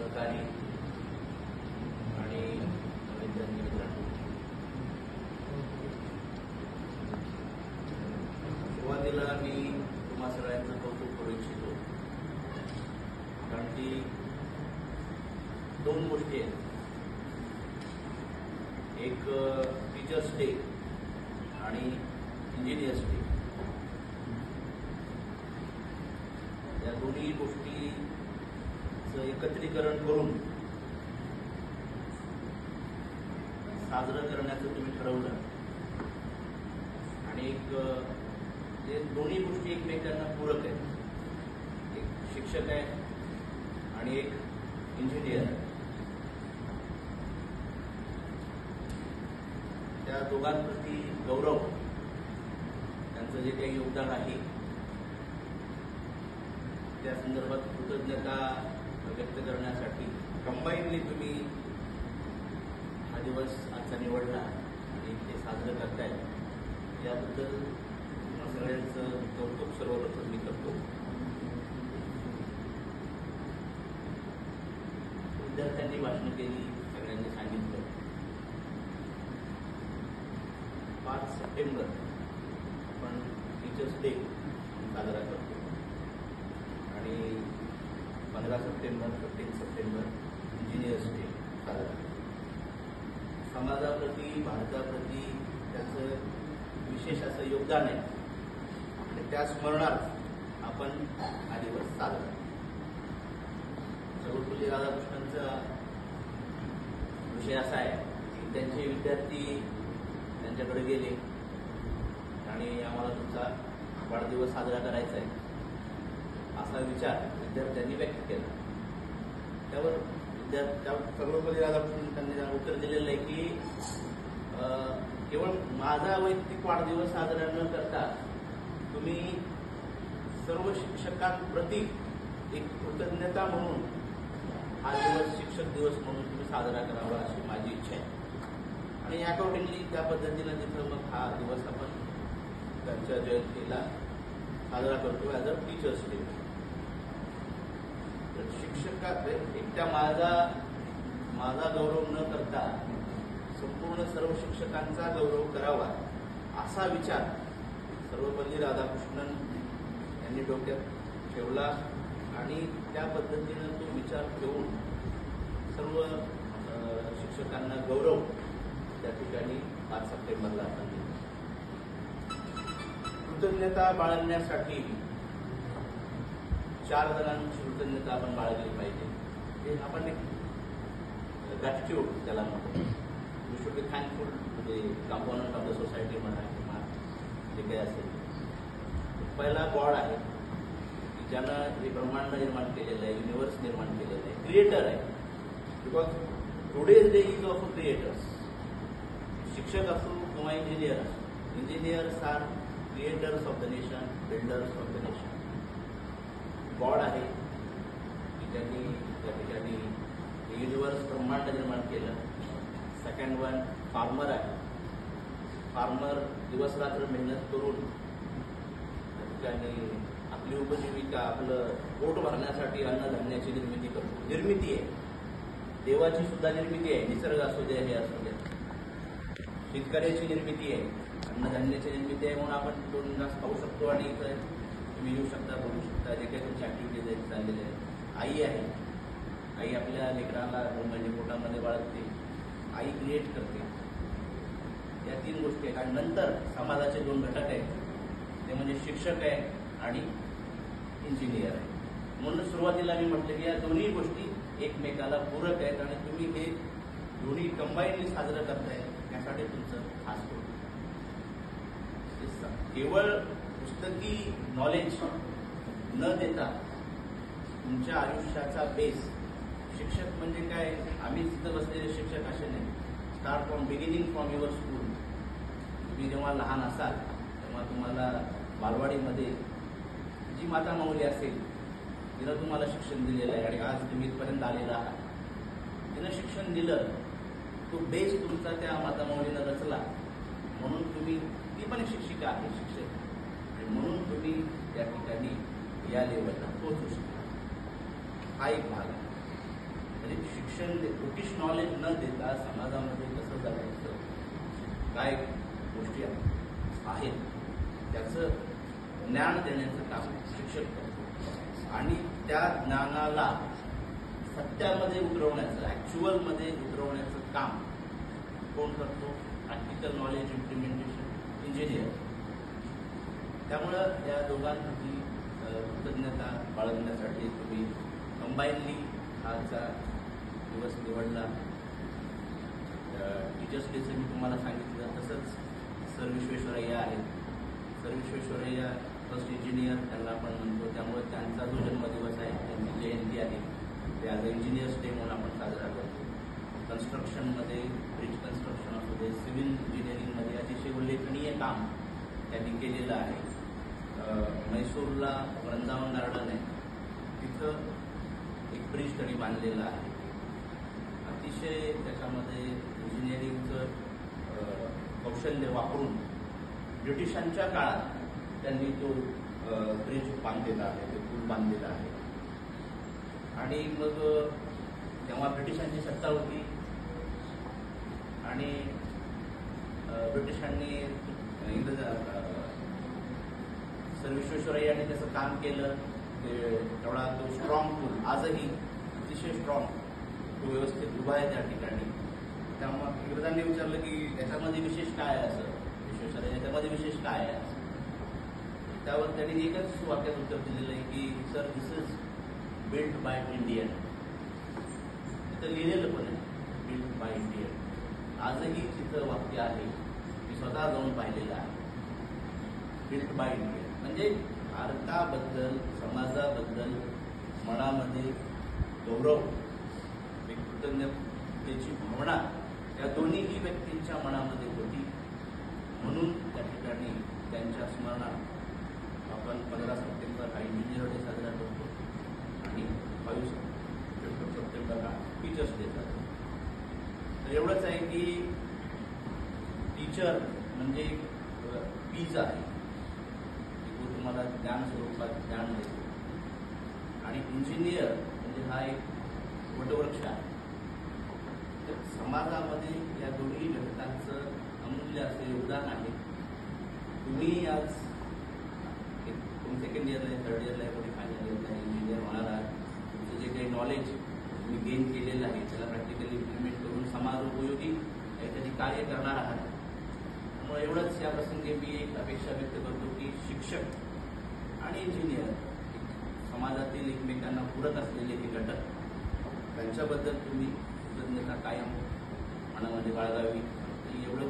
सहकारी आणि विद्यार्थी मित्रांनो, सुरुवातीला मी तुम्हा सगळ्यांचं कौतुक करू इच्छितो, कारण की दोन गोष्टी आहेत. एक टीचर्स डे आणि इंजिनियर्स डे. या दोन्ही गोष्टीचं एकत्रीकरण करून साजरं करण्याचं तुम्ही ठरवलं आणि हे दोन्ही गोष्टी एकमेकांना पूरक आहेत. एक शिक्षक आहे आणि एक इंजिनियर आहे. त्या दोघांप्रती गौरव, त्यांचं जे काही योगदान आहे त्या संदर्भात कृतज्ञता व्यक्त करण्यासाठी कंबाईनली तुम्ही हा दिवस आजचा निवडला आणि ते साजरं करताय, याबद्दल तुम्हा सगळ्यांचं कौतुक सर्वप्रथम मी करतो. विद्यार्थ्यांनी भाषण केली, सगळ्यांनी सांगितलं. 5 सप्टेंबर आपण टीचर्स डे साजरा करतो आणि 15 सप्टेंबर 15 सप्टेंबर इंजिनियर्स डे साजरा करतो. समाजाप्रती, भारताप्रती त्याचं विशेष असं योगदान आहे आणि त्या स्मरणार्थ आपण हा दिवस साजरा करतो. सर्वपल्ली राधाकृष्णनचा विषय असा आहे की त्यांचे विद्यार्थी त्यांच्याकडे गेले आणि आम्हाला तुमचा वाढदिवस साजरा करायचा आहे असा विचार विद्यार्थ्यांनी व्यक्त केला. त्यावर सर्वपल्ली राधाकृष्णन त्यांनी उत्तर दिलेलं आहे की केवळ माझा वैयक्तिक वाढदिवस साजरा न करता तुम्ही सर्व शिक्षकांप्रती एक कृतज्ञता म्हणून हा दिवस शिक्षक दिवस म्हणून तुम्ही साजरा करावा अशी माझी इच्छा आहे. आणि अकॉर्डिंगली त्या पद्धतीनं तिथं मग हा दिवस आपण त्यांच्या जयंतीला साजरा करतो ॲज अ टीचर्स डे. शिक्षका एकट्या माझा गौरव न करता संपूर्ण सर्व शिक्षकांचा गौरव करावा असा विचार सर्वपल्ली राधाकृष्णन यांनी डोक्यात ठेवला आणि त्या पद्धतीनं तो विचार ठेवून सर्व शिक्षकांना गौरव त्या ठिकाणी 5 सप्टेंबरला आपण दिला. कृतज्ञता बाळगण्यासाठी 4 जणांची कृतज्ञता आपण बाळगली पाहिजे. हे आपण एक ग्रॅटिट्यूड त्याला म्हणतो. We should be thankful to the component of the society म्हणा किंवा जे काही असेल. पहिला गॉड आहे की ज्यानं हे ब्रह्मांड निर्माण केलेलं आहे, युनिव्हर्स निर्माण केलेलं आहे, क्रिएटर आहे. Because today's day is of creators. शिक्षक असो किंवा इंजिनियर असो, engineers are creators of the nation, builders of the nation. God आहे की त्यांनी त्या ठिकाणी युनिव्हर्स ब्रह्मांड निर्माण केलं. सेकंड वन फार्मर आहे. फार्मर दिवस रात्र मेहनत करून त्या ठिकाणी आपली उपजीविका, आपलं पोट भरण्यासाठी अन्नधान्याची निर्मिती करतो. निर्मिती आहे, देवाची सुद्धा निर्मिती आहे. निसर्ग असू द्या, हे असू द्या. शेतकऱ्याची निर्मिती आहे, अन्नधान्याची निर्मिती आहे. म्हणून आपण 2 घास खाऊ शकतो आणि इथं तुम्ही येऊ शकता, बोलू शकता, जे काही तुमच्या ऍक्टिव्हिटीज आहेत चाललेले आहेत. आई आहे, आई आपल्या लेकराला 2 महिने पोटामध्ये बाळगते. आई क्रिएट करते. या 3 गोष्टी आहेत. आणि नंतर समाजाचे 2 घटक आहेत, ते म्हणजे शिक्षक आहे आणि इंजिनियर आहे. म्हणून सुरुवातीला मी म्हटलं की या दोन्ही गोष्टी एकमेकाला पूरक आहेत आणि तुम्ही हे दोन्ही कंबाईनली साजरं करताय, यासाठी तुमचं खास करू. केवळ पुस्तकी नॉलेज न देता तुमच्या आयुष्याचा बेस, शिक्षक म्हणजे काय, आम्ही तिथं बसलेले शिक्षक असे नाही. Start from beginning from your school. तुम्ही जेव्हा लहान असाल तेव्हा तुम्हाला बालवाडीमध्ये जी माता माऊली असेल तिनं तुम्हाला शिक्षण दिलेलं आहे आणि आज तुम्ही इथपर्यंत आलेला आहात. तिनं शिक्षण दिलं, तो बेस तुमचा त्या माता माऊलीनं रचला, म्हणून तुम्ही, ती पण शिक्षिका आहे, शिक्षक, आणि म्हणून तुम्ही त्या ठिकाणी या लेवलला पोहोचू शकता. हा एक भाग आहे. बुकिश नॉलेज न देता समाजामध्ये कसं जगायचं, काय गोष्टी आहेत त्याचं ज्ञान देण्याचं काम शिक्षक करतो. आणि त्या ज्ञानाला सत्यामध्ये उतरवण्याचं, ॲक्च्युअलमध्ये उतरवण्याचं काम कोण करतो? Practical knowledge implementation engineer. त्यामुळं या दोघांसाठी कृतज्ञता बाळगण्यासाठी तुम्ही कंबाईनली आजचा दिवस निवडला. टीचर्स डेचं मी तुम्हाला सांगितलं. तसंच सर विश्वेश्वरय्या आहेत. सर विश्वेश्वरय्या फर्स्ट इंजिनियर त्यांना आपण म्हणतो. त्यामुळे त्यांचा जो जन्मदिवस आहे, त्यांची जयंती आहे, ते ॲज अ इंजिनियर्स डे म्हणून आपण साजरा करतो. कन्स्ट्रक्शनमध्ये, ब्रिज कन्स्ट्रक्शन असू दे, सिव्हिल इंजिनिअरिंगमध्ये अतिशय उल्लेखनीय काम त्यांनी केलेलं आहे. म्हैसूरला वृंदावन गार्डन आहे, तिथं एक ब्रिज त्यांनी बांधलेलं आहे. अतिशय त्याच्यामध्ये इंजिनिअरिंगचं कौशल्य वापरून ब्रिटिशांच्या काळात त्यांनी तो ब्रिज बांधलेला आहे, ते पूल बांधलेला आहे. आणि मग तेव्हा ब्रिटिशांची सत्ता होती आणि ब्रिटिशांनी सर विश्वेश्वरय्यांनी त्याचं काम केलं. तेवढा तो स्ट्रॉंग पूल आजही अतिशय स्ट्रॉंग, तो व्यवस्थित उभा आहे त्या ठिकाणी. त्यामुळे इंग्रजांनी विचारलं की याच्यामध्ये विशेष काय आहे, असं विश्वेश्वरय्या याच्यामध्ये विशेष काय आहे असं. त्यावर त्यांनी एकच वाक्यात उत्तर दिलेलं आहे की sir, this is build by Indian. तिथं लिहिलेलं पण आहे बिल्ड बाय इंडियन. आजही तिथं वाक्य आहे, मी स्वतः जाऊन पाहिलेलं आहे. बिल्ड बाय इंडियन म्हणजे भारताबद्दल, समाजाबद्दल मनामध्ये गौरव, कृतज्ञतेची भावना या दोन्हीही व्यक्तींच्या मनामध्ये होती. म्हणून त्या ठिकाणी त्यांच्या स्मरणात आपण 15 सप्टेंबर हा इंजिनियर डे साजरा करतो आणि 22 सप्टेंबर हा टीचर्स डे साजरा करतो. तर एवढंच आहे की टीचर म्हणजे बीज आहे, तो तुम्हाला ज्ञान स्वरूपात ज्ञान देतो. आणि इंजिनियर म्हणजे हा एक वटवृक्ष आहे. तर समाजामध्ये या दोन्ही घटकांचं अमूल्य असं योगदान आहे. तुम्ही आज कोणी सेकंड इयरला आहे, थर्ड इयरला आहे, कोणी फायनल इयरला आहे, इंजिनियर होणार आहात. तुमचं जे काही नॉलेज तुम्ही गेन केलेलं आहे त्याला प्रॅक्टिकली इम्प्लिमेंट करून समाजोपयोगी काहीतरी कार्य करणार आहात. त्यामुळे एवढंच या प्रसंगी मी एक अपेक्षा व्यक्त करतो की शिक्षक आणि इंजिनियर समाजातील एकमेकांना पूरक असलेले हे घटक, त्यांच्याबद्दल तुम्ही कृतज्ञता कायम मनामध्ये बाळगावी. एवढं